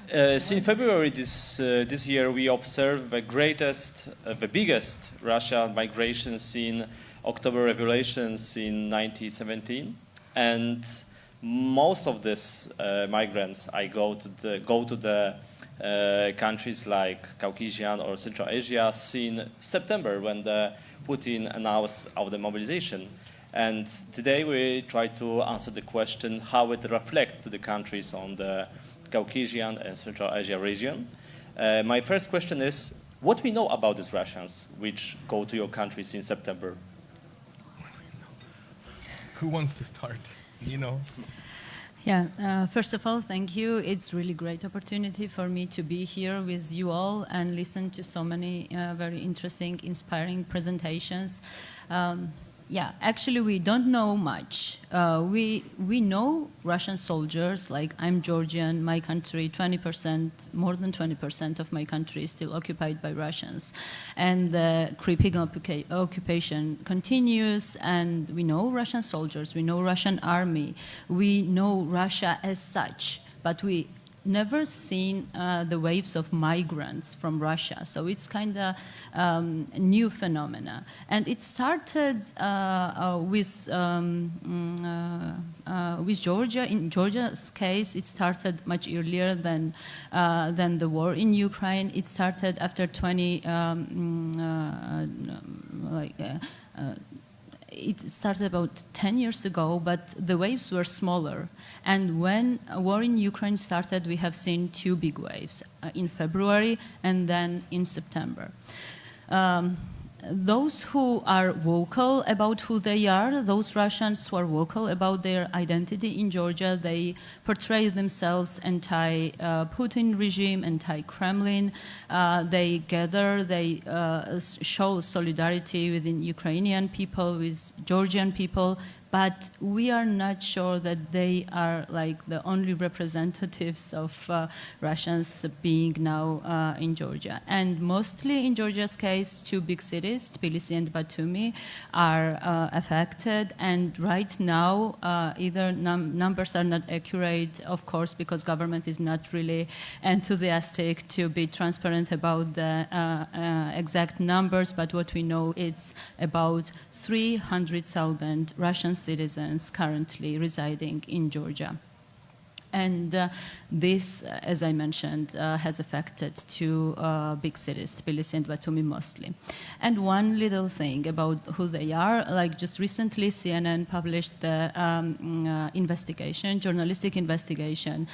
Since February this year, we observed the biggest Russian migration since October revolutions in 1917, and most of these migrants go to the countries like Caucasian or Central Asia since September when the Putin announced of the mobilization. And today we try to answer the question how it reflects to the countries on the Caucasian and Central Asia region. My first question is, what we know about these Russians which go to your countries in September? Who wants to start? You know. Yeah, first of all, thank you. It's really great opportunity for me to be here with you all and listen to so many very interesting, inspiring presentations. Yeah, actually, we don't know much. We know Russian soldiers, like I'm Georgian, my country, 20%, more than 20% of my country is still occupied by Russians. And the creeping occupation continues, and we know Russian soldiers, we know Russian army, we know Russia as such, but we never seen the waves of migrants from Russia. So it's kind of a new phenomena. And it started with Georgia. In Georgia's case, it started much earlier than the war in Ukraine. It started after it started about 10 years ago, but the waves were smaller. And when a war in Ukraine started, we have seen two big waves, in February and then in September. Those who are vocal about who they are, those Russians who are vocal about their identity in Georgia, they portray themselves anti-Putin regime, anti-Kremlin. They gather, they show solidarity within Ukrainian people, with Georgian people, but we are not sure that they are like the only representatives of Russians being now in Georgia. And mostly in Georgia's case, two big cities, Tbilisi and Batumi, are affected. And right now, either numbers are not accurate, of course, because government is not really enthusiastic to be transparent about the exact numbers, but what we know is about 300,000 Russian citizens currently residing in Georgia. And this, as I mentioned, has affected two big cities, Tbilisi and Batumi mostly. And one little thing about who they are, like just recently CNN published the journalistic investigation.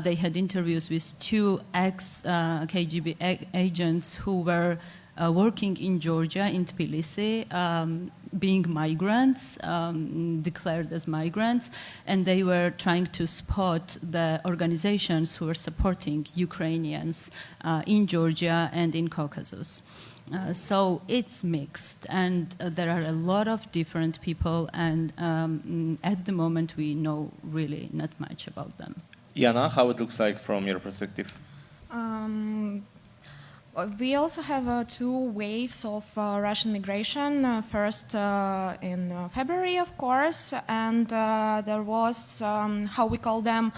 They had interviews with two ex-KGB agents who were working in Georgia, in Tbilisi, being migrants, declared as migrants, and they were trying to spot the organizations who were supporting Ukrainians in Georgia and in Caucasus. So it's mixed, and there are a lot of different people, and at the moment we know really not much about them. Yana, how it looks like from your perspective? We also have two waves of Russian migration. First in February, of course, and there was, how we call them,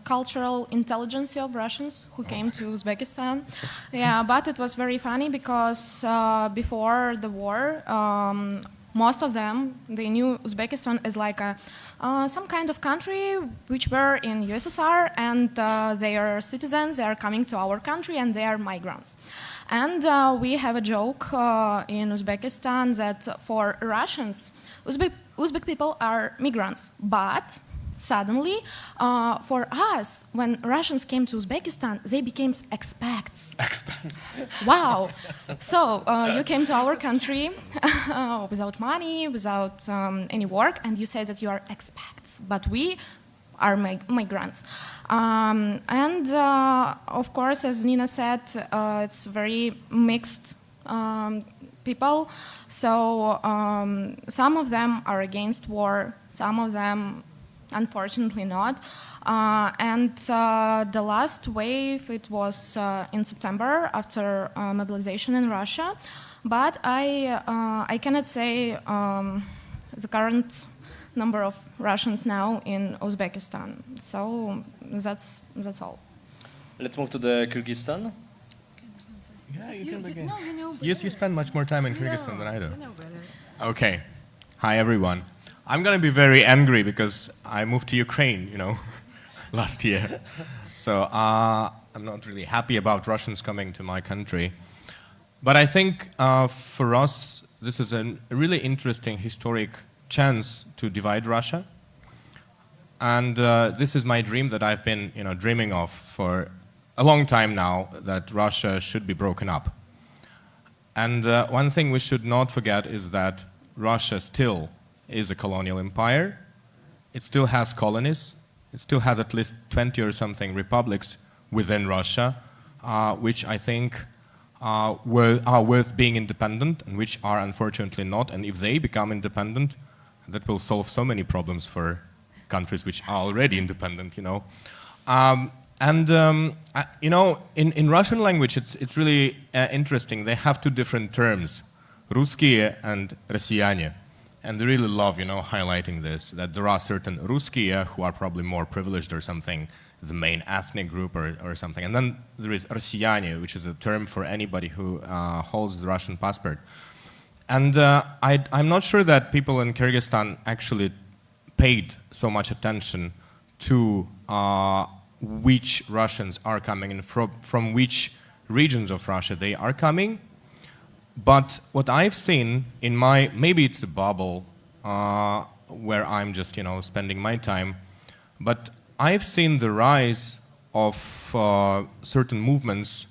cultural intelligence of Russians who came to Uzbekistan. Yeah, but it was very funny because before the war, most of them, they knew Uzbekistan as like some kind of country which were in USSR, and they are citizens, they are coming to our country, and they are migrants. And we have a joke in Uzbekistan that for Russians, Uzbek people are migrants, but suddenly, for us, when Russians came to Uzbekistan, they became expats. Expats. Wow. So you came to our country without money, without any work, and you say that you are expats, but we are migrants. And of course, as Nina said, it's very mixed people. So some of them are against war, some of them unfortunately not. And the last wave, it was in September after mobilization in Russia. But I cannot say the current number of Russians now in Uzbekistan. So that's all. Let's move to the Kyrgyzstan. Yeah, you can begin. No, you know You better. spend much more time in Kyrgyzstan than I do. You know better. Okay. Hi, everyone. I'm going to be very angry because I moved to Ukraine, last year. So I'm not really happy about Russians coming to my country. But I think for us, this is a really interesting historic chance to divide Russia. And this is my dream that I've been dreaming of for a long time now, that Russia should be broken up. And one thing we should not forget is that Russia still is a colonial empire. It still has colonies. It still has at least 20 or something republics within Russia, which I think are worth being independent and which are unfortunately not. And if they become independent, that will solve so many problems for countries which are already independent, In Russian language, it's really interesting. They have two different terms, Ruskiye and Россияне. And they really love, highlighting this, that there are certain Ruskiye who are probably more privileged or something, the main ethnic group or something. And then there is Россияне, which is a term for anybody who holds the Russian passport. And I'm not sure that people in Kyrgyzstan actually paid so much attention to which Russians are coming and from which regions of Russia they are coming. But what I've seen in maybe it's a bubble where I'm just, spending my time, but I've seen the rise of certain movements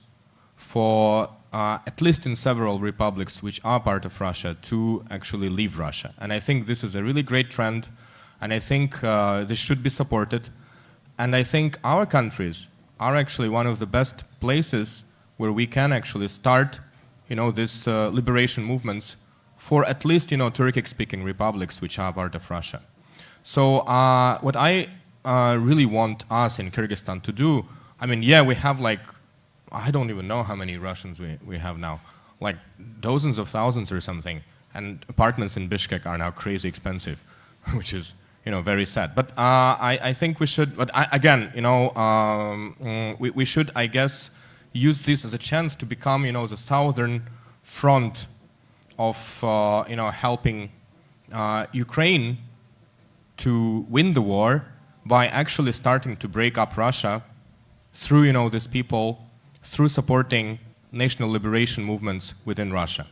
for, at least in several republics which are part of Russia, to actually leave Russia. And I think this is a really great trend, and I think this should be supported. And I think our countries are actually one of the best places where we can actually start these liberation movements for at least, Turkic-speaking republics which are part of Russia. So what I really want us in Kyrgyzstan to do, we have I don't even know how many Russians we have now, like dozens of thousands or something, and apartments in Bishkek are now crazy expensive, which is, very sad. But I think we should, we should, I guess, use this as a chance to become, the southern front of, helping Ukraine to win the war by actually starting to break up Russia through, these people, through supporting national liberation movements within Russia.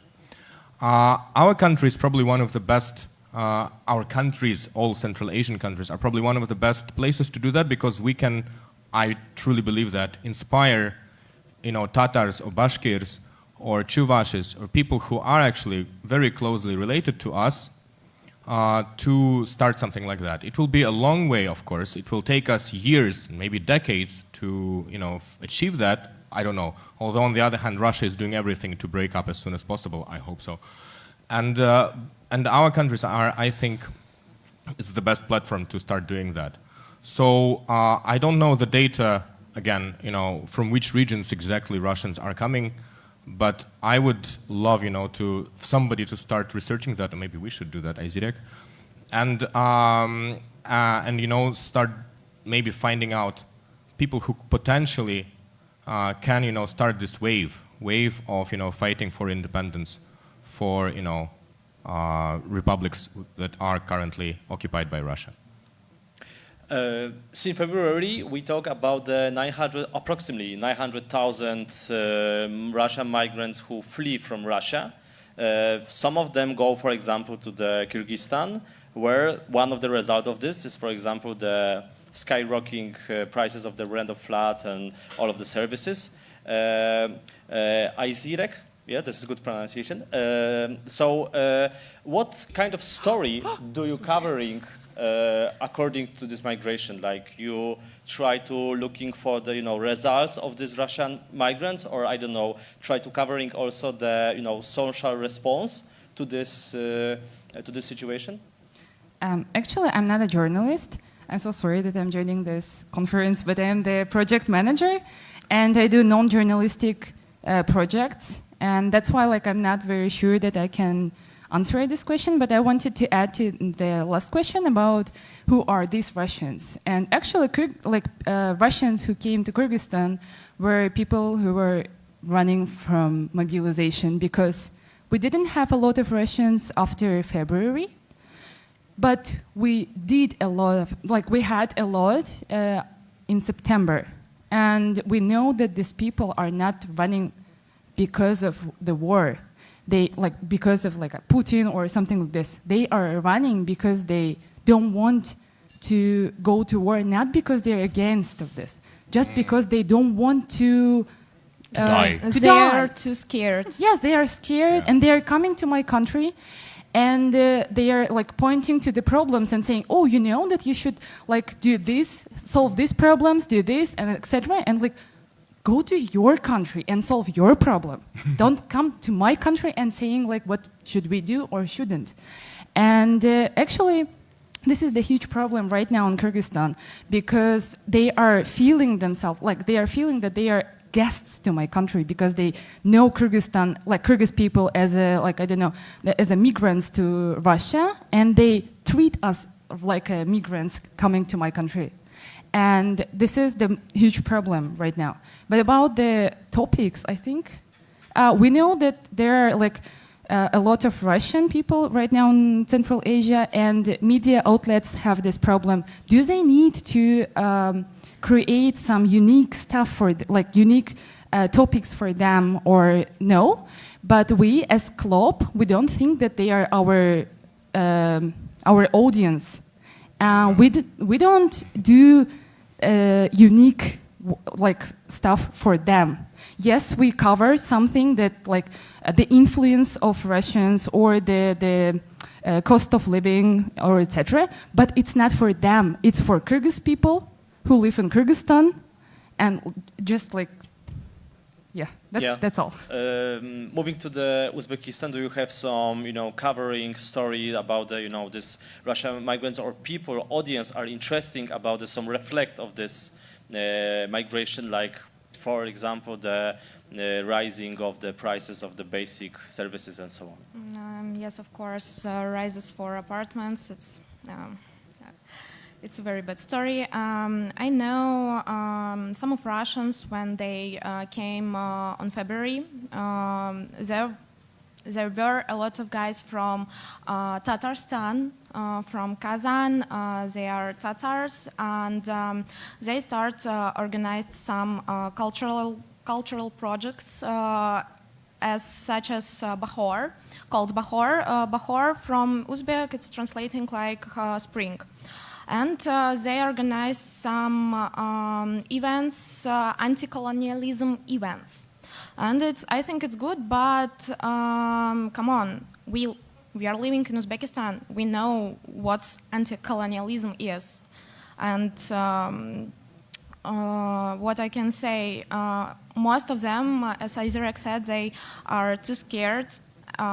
Our country is probably one of the best, our countries, all Central Asian countries, are probably one of the best places to do that because we can, I truly believe that, inspire Tatars or Bashkirs or Chuvashis or people who are actually very closely related to us to start something like that. It will be a long way, of course. It will take us years, maybe decades to achieve that. I don't know. Although on the other hand, Russia is doing everything to break up as soon as possible. I hope so. And our countries are, I think, is the best platform to start doing that. So I don't know the data. Again, from which regions exactly Russians are coming, but I would love, to somebody to start researching that, or maybe we should do that, Izirek, and start maybe finding out people who potentially can, start this wave of, fighting for independence for, republics that are currently occupied by Russia. So in February, we talk about the approximately 900,000 Russian migrants who flee from Russia. Some of them go, for example, to the Kyrgyzstan, where one of the results of this is, for example, the skyrocketing prices of the rent of flat and all of the services. Izirek, yeah, this is good pronunciation. What kind of story do you covering according to this migration? Like you try to looking for the results of these Russian migrants, or I don't know, try to covering also the social response to this situation? Actually, I'm not a journalist. I'm so sorry that I'm joining this conference, but I'm the project manager, and I do non-journalistic projects, and that's why I'm not very sure that I can answer this question, but I wanted to add to the last question about who are these Russians. And actually, Russians who came to Kyrgyzstan were people who were running from mobilization, because we didn't have a lot of Russians after February, but we did a lot of, we had a lot in September. And we know that these people are not running because of the war. They because of Putin or something like this. They are running because they don't want to go to war, not because they're against of this, just because they don't want to die. They are too scared. Yes, they are scared, and they are coming to my country, and they are pointing to the problems and saying, "Oh, you know that you should do this, solve these problems, do this, and etc." And go to your country and solve your problem. Don't come to my country and saying what should we do or shouldn't. And actually, this is the huge problem right now in Kyrgyzstan, because they are feeling themselves they are feeling that they are guests to my country, because they know Kyrgyzstan, Kyrgyz people as as migrants to Russia, and they treat us like migrants coming to my country. And this is the huge problem right now. But about the topics, I think we know that there are a lot of Russian people right now in Central Asia, and media outlets have this problem. Do they need to create some unique stuff for unique topics for them, or no? But we as club, we don't think that they are our audience. We don't do unique stuff for them. Yes, we cover something that the influence of Russians or the cost of living or etc. But it's not for them. It's for Kyrgyz people who live in Kyrgyzstan, and just that's all. Moving to the Uzbekistan, do you have some, covering story about the, this Russian migrants or people, audience are interesting about some reflect of this migration, for example, the rising of the prices of the basic services and so on? Yes, of course, rises for apartments. It's a very bad story. I know some of Russians, when they came on February, there were a lot of guys from Tatarstan, from Kazan. They are Tatars, and they start organize some cultural projects such as Bahor, called Bahor. Bahor from Uzbek, it's translating like spring. And they organize some events, anti-colonialism events. And I think it's good, but come on, we are living in Uzbekistan. We know what anti-colonialism is. And what I can say, most of them, as Izrak said, they are too scared.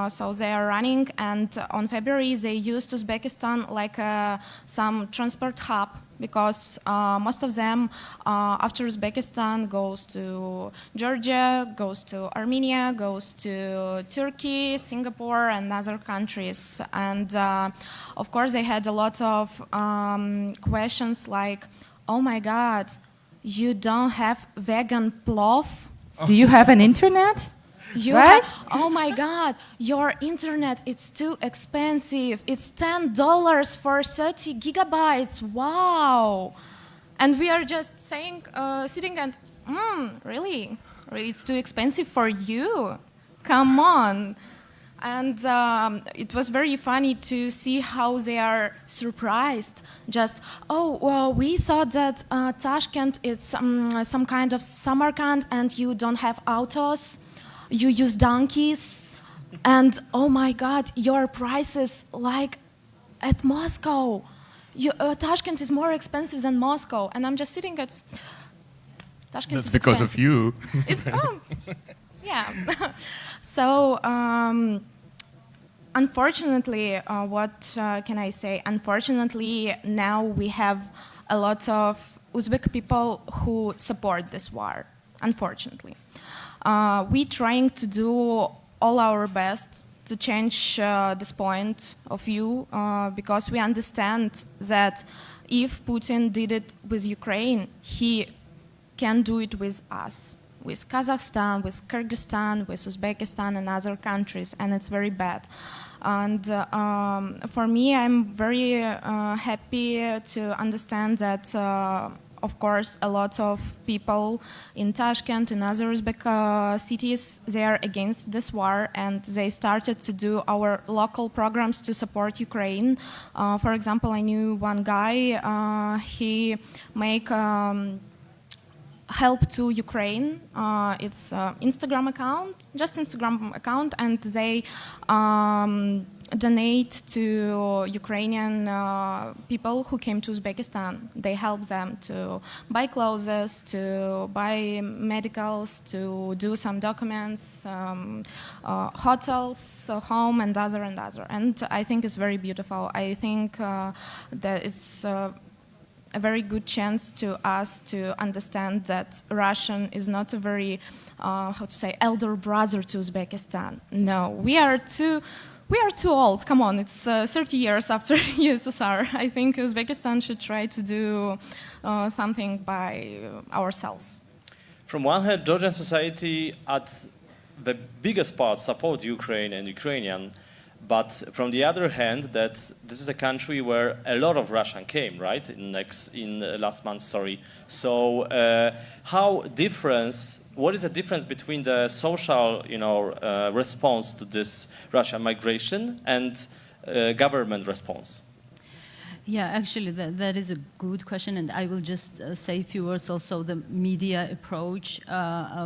So they are running, and on February they used Uzbekistan like some transport hub, because most of them after Uzbekistan goes to Georgia, goes to Armenia, goes to Turkey, Singapore, and other countries. And of course they had a lot of questions like, oh my God, you don't have vegan plov? Do you have an internet? Oh my God, your internet, it's too expensive. It's $10 for 30 gigabytes. Wow. And we are just saying, sitting and, really? It's too expensive for you? Come on. And it was very funny to see how they are surprised. Just, we thought that Tashkent is some kind of Samarkand and you don't have autos. You use donkeys, and oh my God, your prices like at Moscow. Tashkent is more expensive than Moscow, and I'm just sitting at Tashkent. That's because of you. Yeah. So unfortunately, what can I say? Unfortunately, now we have a lot of Uzbek people who support this war. Unfortunately. We're trying to do all our best to change this point of view because we understand that if Putin did it with Ukraine, he can do it with us, with Kazakhstan, with Kyrgyzstan, with Uzbekistan and other countries, and it's very bad. And for me, I'm very happy to understand that of course, a lot of people in Tashkent and other Uzbek cities, they are against this war, and they started to do our local programs to support Ukraine. For example, I knew one guy, he make help to Ukraine. It's Instagram account, just Instagram account, and they donate to Ukrainian people who came to Uzbekistan. They help them to buy clothes, to buy medicals, to do some documents, hotels, home, and other. And I think it's very beautiful. I think that it's a very good chance to us to understand that Russian is not a very, how to say, elder brother to Uzbekistan. No, we are too old. Come on, it's 30 years after USSR. I think Uzbekistan should try to do something by ourselves. From one hand, Georgian society at the biggest part support Ukraine and Ukrainian, but from the other hand, that this is a country where a lot of Russian came, right? Last month, sorry. So what is the difference between the social, response to this Russian migration and government response? Yeah, actually, that is a good question, and I will just say a few words also. The media approach,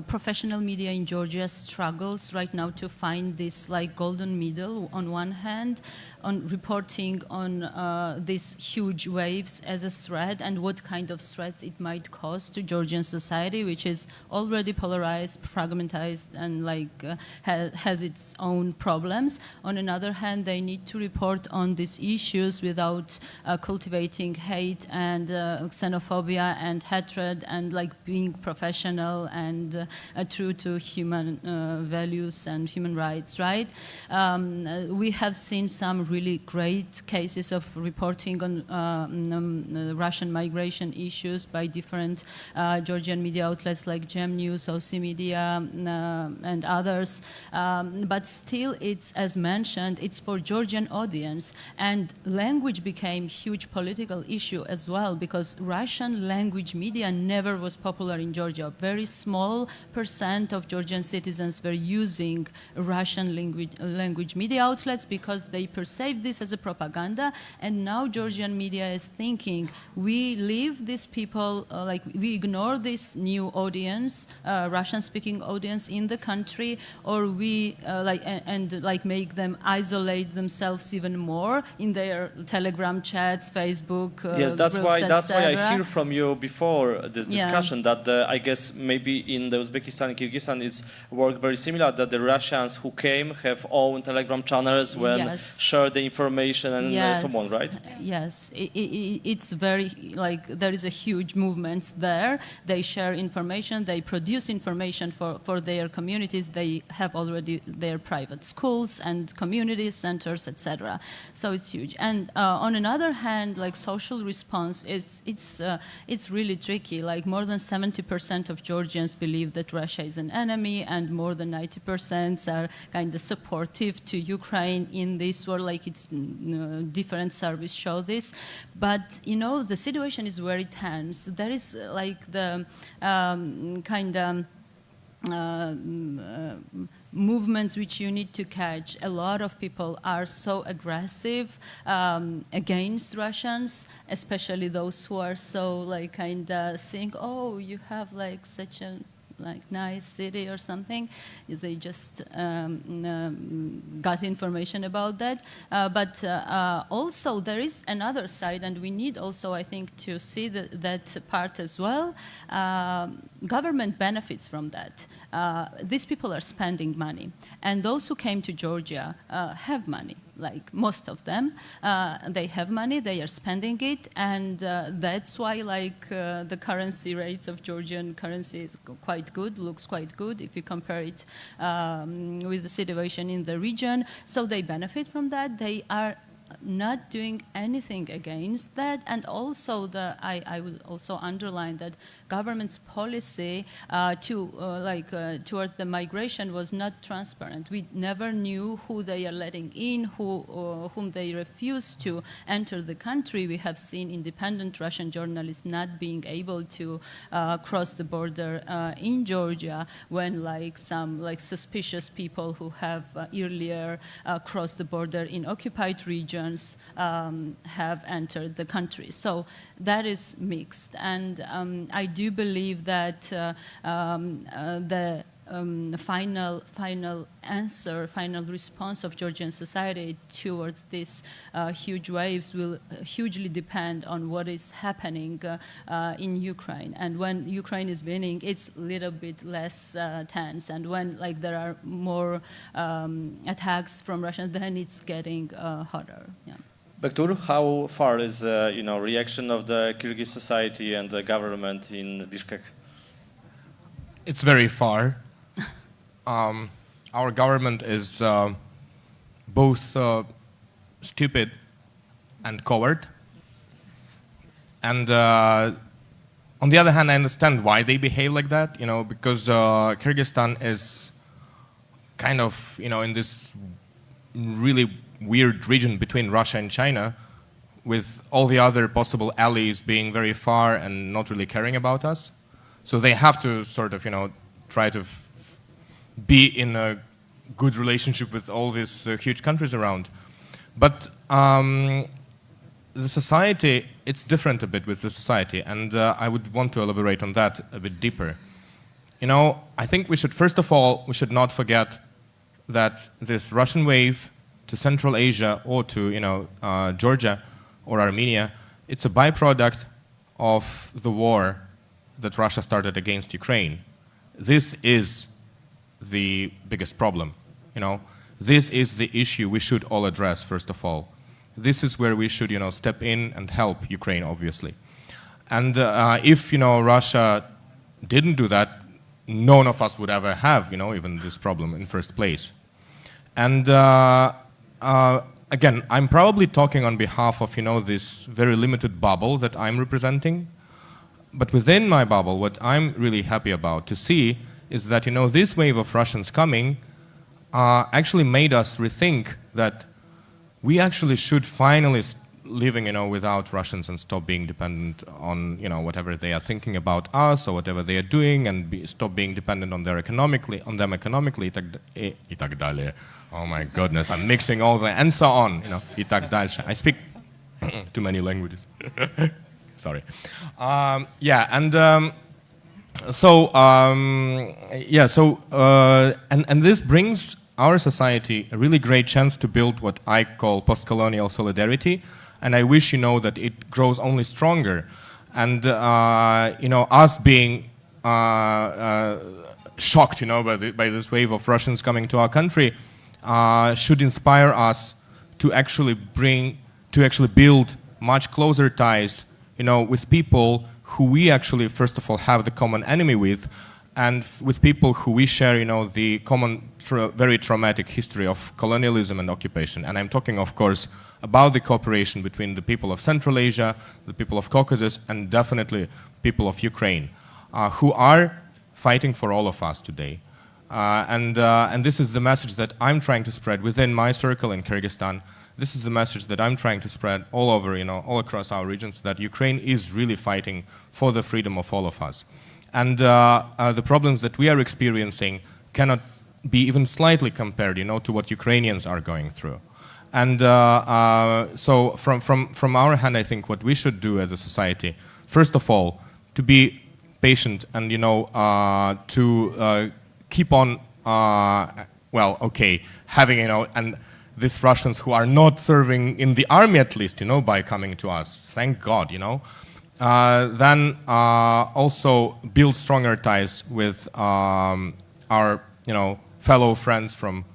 professional media in Georgia struggles right now to find this golden middle. On one hand, on reporting on these huge waves as a threat and what kind of threats it might cause to Georgian society, which is already polarized, fragmentized, and has its own problems. On another hand, they need to report on these issues without cultivating hate and xenophobia and hatred, and being professional and true to human values and human rights, right? We have seen some really great cases of reporting on Russian migration issues by different Georgian media outlets like Gem News, OC Media, and others. But still, it's, as mentioned, it's for Georgian audience, and language became huge political issue as well, because Russian language media never was popular in Georgia. Very small % of Georgian citizens were using Russian language media outlets because they perceived this as a propaganda, and now Georgian media is thinking, we leave these people, we ignore this new audience, Russian-speaking audience in the country, or we make them isolate themselves even more in their Telegram chats, Facebook. Yes, that's why I hear from you before this discussion that I guess maybe in the Uzbekistan and Kyrgyzstan it's worked very similar, that the Russians who came have own Telegram channels when share the information and so on, right? Yes, it's very there is a huge movement there. They share information, they produce information for their communities. They have already their private schools and community centers, etc. So it's huge. And on another hand, social response, it's really tricky. More than 70% of Georgians believe that Russia is an enemy, and more than 90% are kind of supportive to Ukraine in this war. It's different surveys show this, but the situation is very tense. There is the movements which you need to catch. A lot of people are so aggressive against Russians, especially those who are so saying, oh, you have such a nice city or something. They just got information about that. But also there is another side, and we need also, I think, to see that part as well. Government benefits from that. These people are spending money, and those who came to Georgia have money. like most of them, they have money, they are spending it, and that's why like the currency rates of Georgian currency is quite good, looks quite good if you compare it with the situation in the region. So they benefit from that. They are not doing anything against that, and also I will also underline that government's policy toward the migration was not transparent. We never knew who they are letting in, whom they refuse to enter the country. We have seen independent Russian journalists not being able to cross the border in Georgia when some suspicious people who have earlier crossed the border in occupied regions have entered the country. So that is mixed, and I do believe that the final answer, final response of Georgian society towards these huge waves will hugely depend on what is happening in Ukraine. And when Ukraine is winning, it's a little bit less tense. And when there are more attacks from Russia, then it's getting hotter. Yeah. Bektur, how far is reaction of the Kyrgyz society and the government in Bishkek? It's very far. Our government is both stupid and coward. And on the other hand, I understand why they behave like that, because Kyrgyzstan is kind of, in this really weird region between Russia and China, with all the other possible allies being very far and not really caring about us. So they have to sort of, try to be in a good relationship with all these huge countries around. But the society, it's different a bit with the society, and I would want to elaborate on that a bit deeper. I think we should, first of all, we should not forget that this Russian wave to Central Asia or to, Georgia or Armenia, it's a byproduct of the war that Russia started against Ukraine. This is the biggest problem, This is the issue we should all address, first of all. This is where we should, step in and help Ukraine, obviously. And if, Russia didn't do that, none of us would ever have, even this problem in first place. And again, I'm probably talking on behalf of, this very limited bubble that I'm representing. But within my bubble, what I'm really happy about to see is that, this wave of Russians coming actually made us rethink that we actually should finally living, without Russians and stop being dependent on, whatever they are thinking about us or whatever they are doing, and stop being dependent on them economically, и так далее. Oh my goodness, I'm mixing all the, and so on, и так дальше. I speak too many languages. Sorry. And this brings our society a really great chance to build what I call post-colonial solidarity, and I wish that it grows only stronger. And us being shocked, by this wave of Russians coming to our country, should inspire us to actually build much closer ties, with people who we actually, first of all, have the common enemy with, and with people who we share, the common, very traumatic history of colonialism and occupation. And I'm talking, of course, about the cooperation between the people of Central Asia, the people of Caucasus, and definitely people of Ukraine, who are fighting for all of us today. And this is the message that I'm trying to spread within my circle in Kyrgyzstan. This is the message that I'm trying to spread all over, all across our regions, that Ukraine is really fighting for the freedom of all of us. And the problems that we are experiencing cannot be even slightly compared, to what Ukrainians are going through. And so from our hand, I think what we should do as a society, first of all, to be patient and, to keep on, having, and these Russians who are not serving in the army, at least, by coming to us, thank God, then also build stronger ties with our, fellow friends from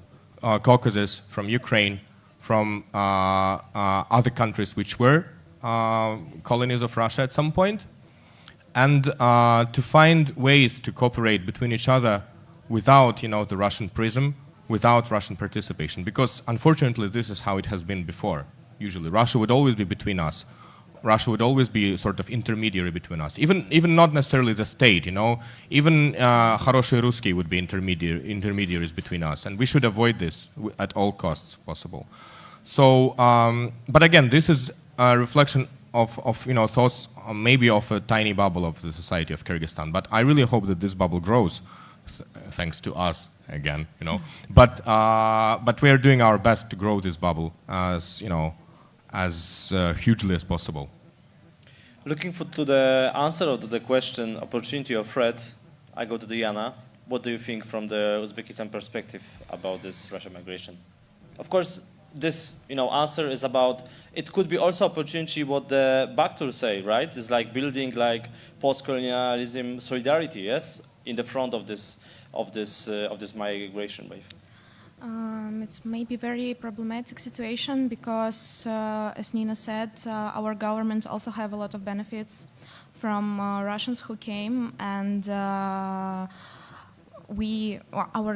Caucasus, from Ukraine, from other countries which were colonies of Russia at some point, and to find ways to cooperate between each other without, the Russian prism, without Russian participation. Because unfortunately, this is how it has been before. Usually, Russia would always be between us. Russia would always be sort of intermediary between us. Even not necessarily the state, Even хорошие русские would be intermediaries between us, and we should avoid this at all costs possible. So, but again, this is a reflection of thoughts maybe of a tiny bubble of the society of Kyrgyzstan. But I really hope that this bubble grows, thanks to us again, But we are doing our best to grow this bubble as as hugely as possible. Looking to the answer to the question, opportunity or threat, I go to Diana. What do you think from the Uzbekistan perspective about this Russian migration? Of course, this answer is about, it could be also opportunity what the Bakhtur say, right? It's like building like post-colonialism solidarity, yes, in the front of this migration wave. It's maybe very problematic situation because, as Nina said, our government also have a lot of benefits from Russians who came, and our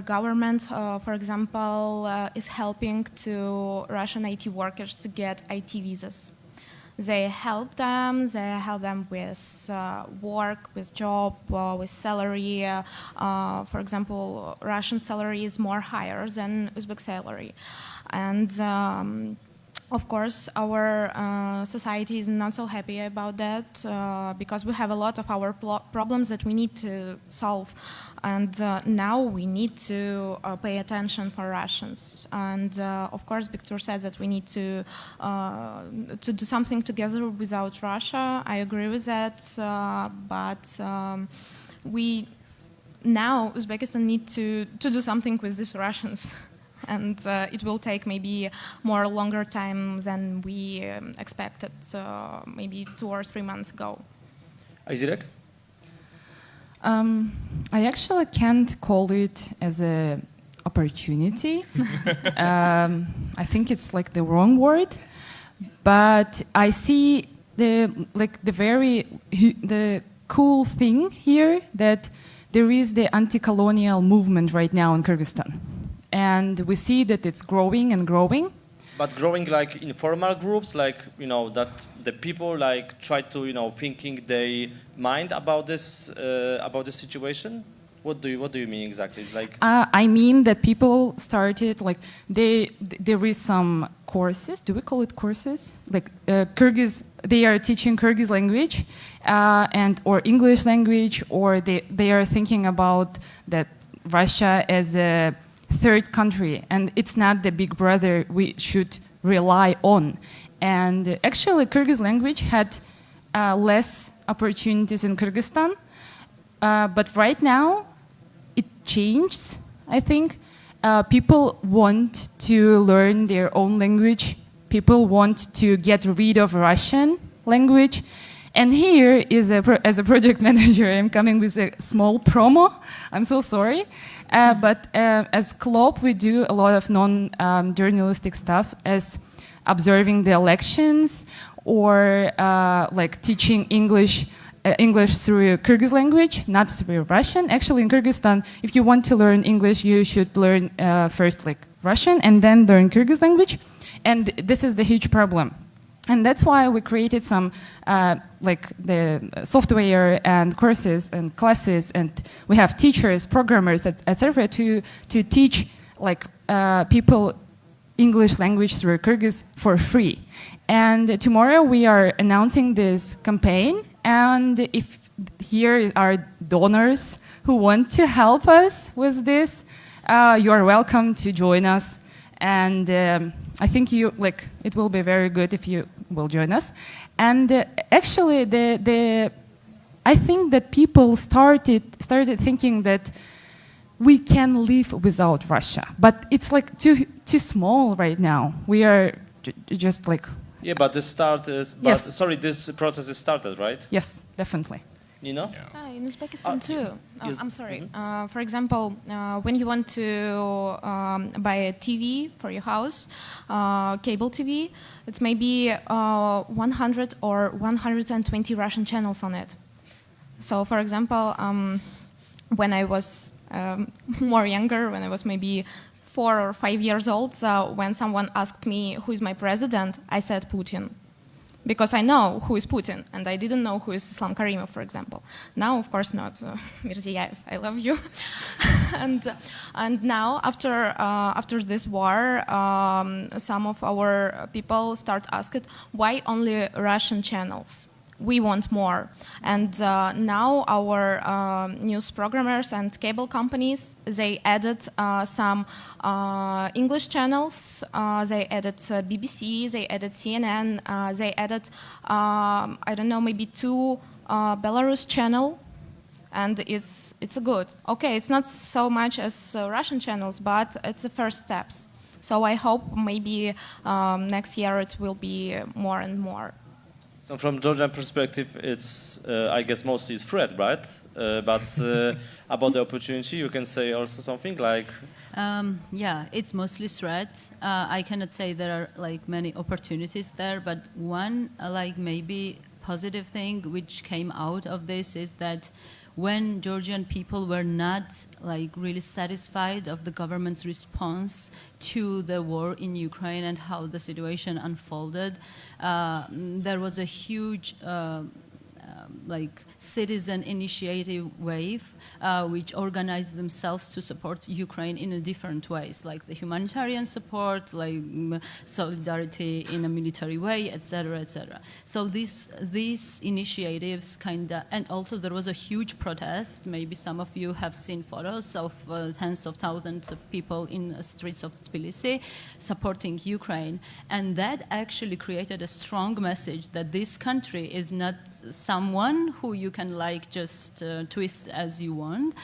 government, for example, is helping to Russian IT workers to get IT visas. They help them with work, with job, with salary. For example, Russian salary is more higher than Uzbek salary. And of course, our society is not so happy about that because we have a lot of our problems that we need to solve. And now we need to pay attention for Russians. And of course, Viktor said that we need to do something together without Russia. I agree with that. But now Uzbekistan need to do something with these Russians. And it will take maybe longer time than we expected, maybe 2 or 3 months ago. Aizirek? I actually can't call it as an opportunity. I think it's like the wrong word, but I see the cool thing here that there is the anti-colonial movement right now in Kyrgyzstan. And we see that it's growing and growing. But growing like informal groups, like, that the people like try to, thinking they mind about this situation? What do you mean exactly? It's like I mean that people started, like, there is some courses, do we call it courses? Like Kyrgyz, they are teaching Kyrgyz language or English language, or they are thinking about that Russia as a third country, and it's not the big brother we should rely on. And actually, Kyrgyz language had less opportunities in Kyrgyzstan, but right now it changed, I think. People want to learn their own language. People want to get rid of Russian language. And here is as a project manager, I'm coming with a small promo. I'm so sorry. But as club, we do a lot of non-journalistic stuff, as observing the elections or like teaching English through Kyrgyz language, not through Russian. Actually, in Kyrgyzstan, if you want to learn English, you should learn first like Russian and then learn Kyrgyz language. And this is the huge problem. And that's why we created some like the software and courses and classes, and we have teachers, programmers, etc. to teach like people English language through Kyrgyz for free. And tomorrow we are announcing this campaign, and if here are donors who want to help us with this, you are welcome to join us. And I think it will be very good if you will join us. And actually, I think that people started thinking that we can live without Russia, but it's like too small right now. We are just like but the start is. But yes. Sorry, this process is started, right? Yes, definitely. Nina? Yeah. In Uzbekistan too. yes. I'm sorry. For example, when you want to buy a TV for your house, cable TV, it's maybe 100 or 120 Russian channels on it. So, for example, when I was more younger, when I was maybe 4 or 5 years old, when someone asked me who is my president, I said Putin. Because I know who is Putin, and I didn't know who is Islam Karimov, for example. Now, of course, not. Mirziyayev, I love you. and now, after this war, some of our people start asking, why only Russian channels? We want more. And now our news programmers and cable companies, they added some English channels, they added BBC, they added CNN, they added, I don't know, maybe 2 Belarus channel, and it's good. Okay, it's not so much as Russian channels, but it's the first steps. So I hope maybe next year it will be more and more. So from Georgian perspective, it's, I guess, mostly it's threat, right? But about the opportunity, you can say also something like... Yeah, it's mostly threat. I cannot say there are like many opportunities there, but one like maybe positive thing which came out of this is that when Georgian people were not like really satisfied of the government's response to the war in Ukraine and how the situation unfolded, there was a huge like citizen initiative wave which organized themselves to support Ukraine in a different ways, like the humanitarian support, like solidarity in a military way, etc., etc. So these initiatives and also there was a huge protest. Maybe some of you have seen photos of tens of thousands of people in the streets of Tbilisi supporting Ukraine, and that actually created a strong message that this country is not someone who you can like just twist as you want.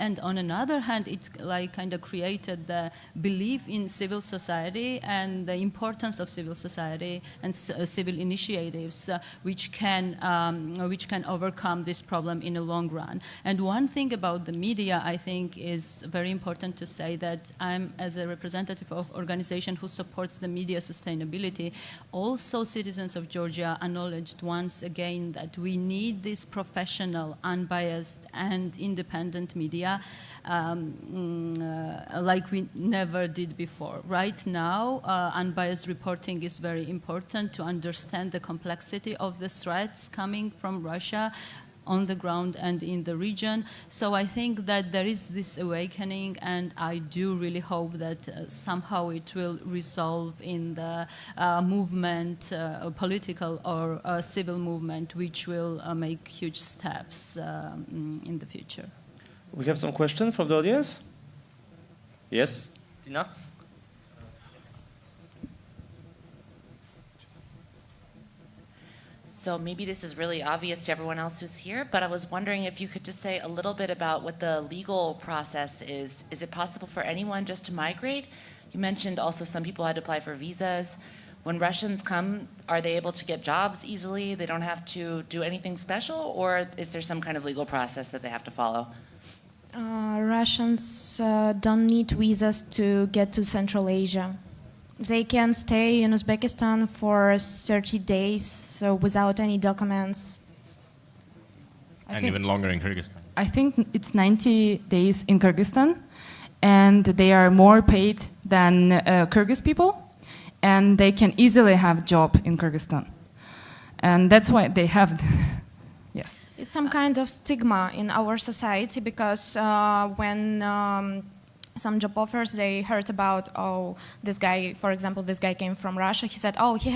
And on another hand, it like kind of created the belief in civil society and the importance of civil society and civil initiatives which can overcome this problem in the long run. And one thing about the media, I think, is very important to say that I'm, as a representative of organization who supports the media sustainability, also citizens of Georgia acknowledged once again that we need this professional, unbiased, and independent media like we never did before. Right now, unbiased reporting is very important to understand the complexity of the threats coming from Russia on the ground and in the region. So I think that there is this awakening, and I do really hope that somehow it will resolve in the movement, political or civil movement, which will make huge steps in the future. We have some questions from the audience? Yes? Tina? So maybe this is really obvious to everyone else who's here, but I was wondering if you could just say a little bit about what the legal process is. Is it possible for anyone just to migrate? You mentioned also some people had to apply for visas. When Russians come, are they able to get jobs easily? They don't have to do anything special, or is there some kind of legal process that they have to follow? Russians don't need visas to get to Central Asia. They can stay in Uzbekistan for 30 days without any documents. And even longer in Kyrgyzstan. I think it's 90 days in Kyrgyzstan, and they are more paid than Kyrgyz people, and they can easily have job in Kyrgyzstan. And that's why they have, yes. It's some kind of stigma in our society because when some job offers, they heard about, oh, this guy, for example, this guy came from Russia. He said, oh, he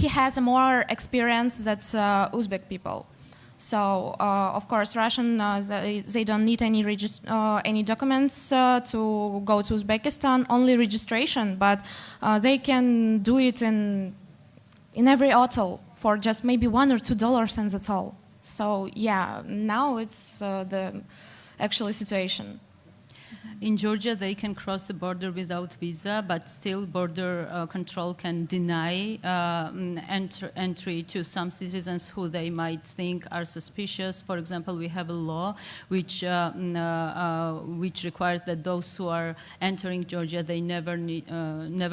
has a more experience than Uzbek people. So, of course, Russian, they don't need any documents to go to Uzbekistan, only registration, but they can do it in every hotel for just maybe $1 or $2, and that's all. So, yeah, now it's the actual situation. In Georgia, they can cross the border without visa, but still border control can deny entry to some citizens who they might think are suspicious. For example, we have a law which requires that those who are entering Georgia, they never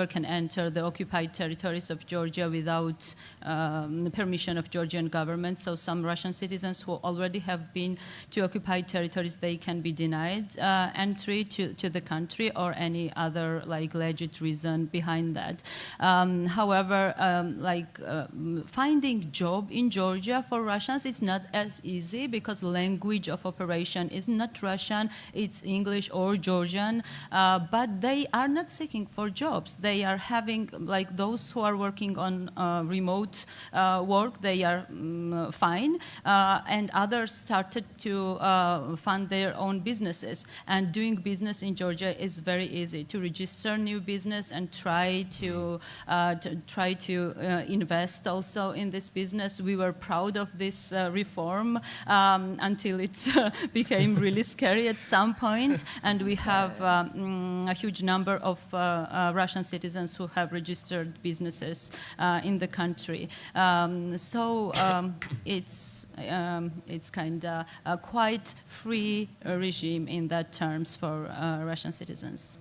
can enter the occupied territories of Georgia without the permission of Georgian government. So some Russian citizens who already have been to occupied territories, they can be denied entry to the country or any other like legit reason behind that. However, finding job in Georgia for Russians, it's not as easy because language of operation is not Russian, it's English or Georgian, but they are not seeking for jobs. They are having, like those who are working on remote work, they are fine, and others started to fund their own businesses. And doing business in Georgia is very easy. To register new business and try to invest also in this business. We were proud of this reform until it became really scary at some point. And we have a huge number of Russian citizens who have registered businesses in the country. It's kind of a quite free regime in that terms for Russian citizens.